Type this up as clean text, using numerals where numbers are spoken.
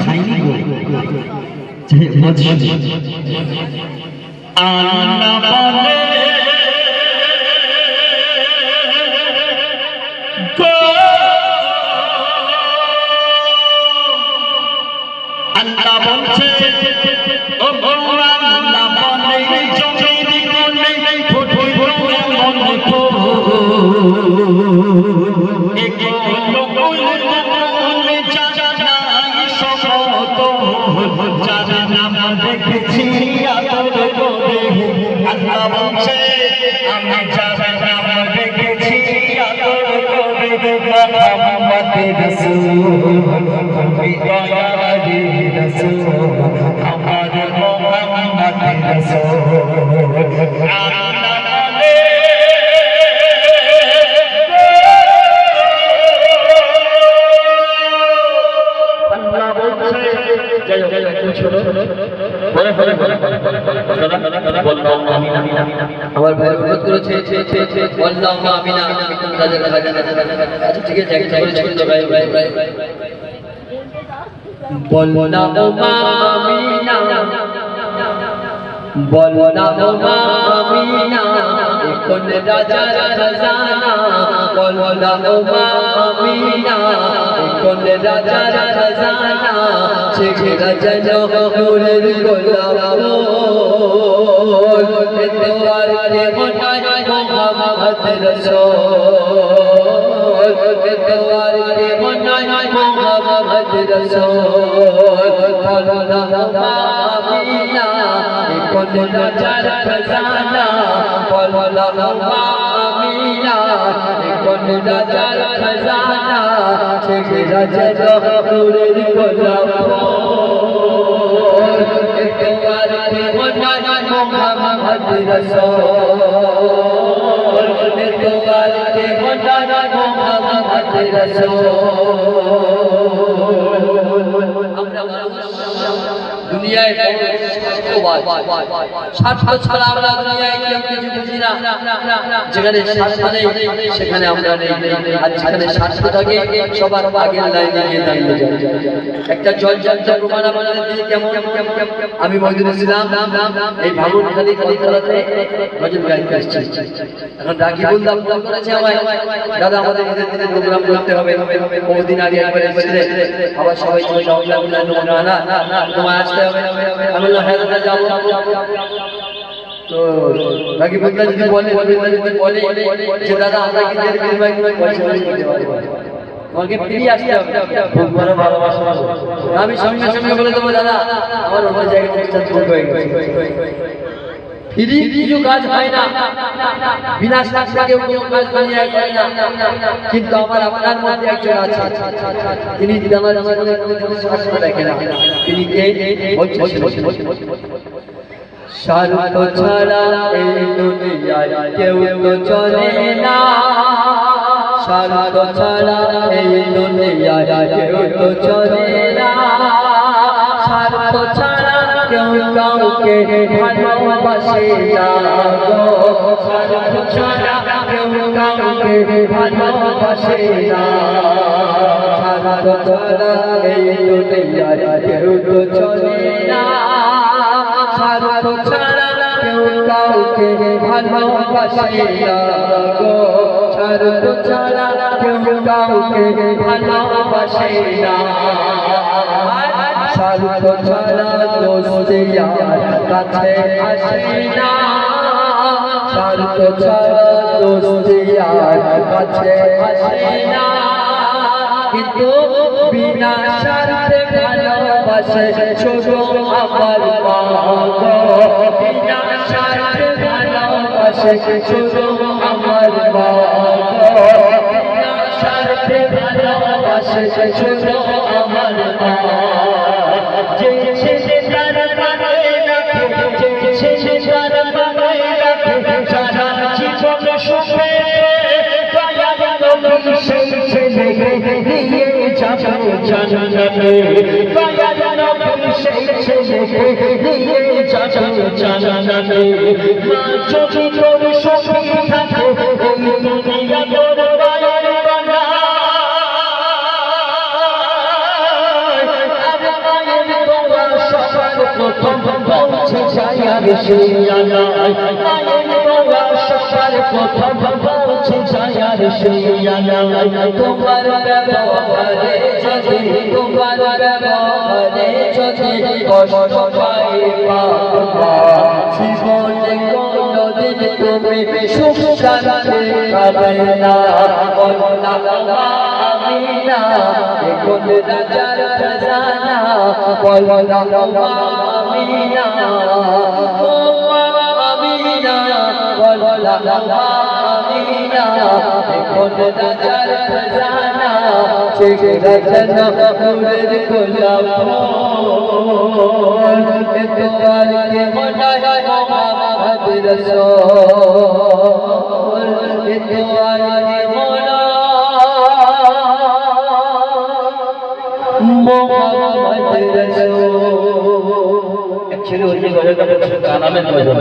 খাইনি গো যে মজা আল্লাহ বলে গো আল্লাহ বলছে ও আল্লাহ বলে জমির কোণে ফুটবো এমন দেখেছি আদর করে আল্লাহ বলছে আমি যার নাম দেখেছি আদর করে মোহাম্মদ রাসূল দয়ার রাসূল আমার মোহাম্মদ রাসূল আল্লাহ বলে আল্লাহ বলছে জয় জয় একটু ছোট বলে বললাম আমিন আমার ভাই অনুরোধ করেছে বললাম আমিন আচ্ছা ঠিক আছে এক করে ছোট ভাই বললাম আমিনা বললাম আমিনা কোন রাজার খাজানা বললাম আমিনা কোন রাজার খাজানা ছেড়ে যেন নূরের গোলাপ তোমার রে মনায় মোহাম্মদ রাসূল তোমার রে মনায় মোহাম্মদ রাসূল বললাম আমিনা কোন রাজার খাজানা বললাম আমিনা কোন রাজার খাজানা ছেড়ে যেন নূরের গোলাপ তোমার রে মনায় মোহাম্মদ রাসূল তোমার রে মনায় মোহাম্মদ রাসূল দুনিয়ায় স্বার্থ ছাড়া আমরা দুনিয়ায় কেউ কিছু বুঝি না যেখানে স্বার্থ নেই সেখানে আমরা নেই আর যেখানে স্বার্থ থাকে সবার আগের লাইনে গিয়ে দাঁড়িয়ে যায় একটা জল প্রমাণ আপনাদের দিকে কেমন আমি মহিদুল ইসলাম এই ভাঙনখালি খেলাতে গজল গাইতে আসছি এখন রাখি বললাম ফোন করেছে আমায় দাদা আমাদের ঈদের দিনে প্রোগ্রাম করতে হবে বহুদিন আগে একবার এসেছিলে আবার সবাই তোমায় আসতে হবে আমি হ্যাঁ যাবো তো রাখি বলতে যদি বলে যে দাদা আমরা কি আমাকে ফিরিয়ে আসতে হবে খুব বড় ভালোবাসা আমি সঙ্গে সঙ্গে বলে দেবো দাদা আমার অন্য জায়গায় অনুষ্ঠান শুরু হয়ে গেছে ফিরি কিছু কাজ হয় না বিনা স্বার্থে কেউ কোনো কাজ বানিয়ে করে না কিন্তু আমার আপনার মধ্যে একজন আছে তিনি আমার স্বার্থ দেখে না তিনি কে স্বার্থ ছাড়া এই দুনিয়ায় কেউ তো চলে না স্বার্থ ছাড়া এই দুনিয়ায় কেউ তো চলে না স্বার্থ ছাড়া কেউ কাউকে ভালোবাসে না স্বার্থ ছাড়া কেউ কাউকে ভালোবাসে না স্বার্থ ছাড়া এই দুনিয়ায় কেউ তো চলে না স্বার্থ ছাড়া কেউ কাউকে ভালোবাসে না গো স্বার্থ ছাড়া কেউ কাউকে ভালোবাসে না স্বার্থ ছাড়া দোস্তি আর কাছে আসে না স্বার্থ ছাড়া দোস্তি আর কাছে আসে না কিন্তু বিনা স্বার্থে ভালোবাসে ছোট আমার মা বিনা স্বার্থে ভালোবাসে ছোট আমার মা বিনা স্বার্থে ভালোবাসে ছোট আমার মা যে ছেলে তার মানে রাখে যে ছেলে তার মানে রাখে সারা জীবন সুখে দয়াল নবী সেই ছেলেকে নিয়ে যাবে জান্নাতে দয়াল নবী সেই ছেলেকে নিয়ে যাবে জান্নাতে মা যদি তোর সুখী থাকে এই দুনিয়া তোর দয়াল বানায় শিয়ানায় মায়ের দোয়া সবার প্রথম পৌঁছে যায় শিয়ানায় তোমার ব্যবহারে যদি তোমার ব্যবহারে যদি কষ্ট পাই বাবা জীবনে কোনদিন তুমি সুখ শান্তি পাবে না বলনা আমিনা কোন রাজার খাজানা বলনা আমিনা ও আমিনা বলনা আমিনা কোন রাজার খাজানা চেহারা যেন নূরের গোলাপ তোমার কে মনায় মোহাম্মদ রাসূল তোমার কে মোহাম্মদ রাসূল ছেলে ওই গজলটা বলছে কালামের গজল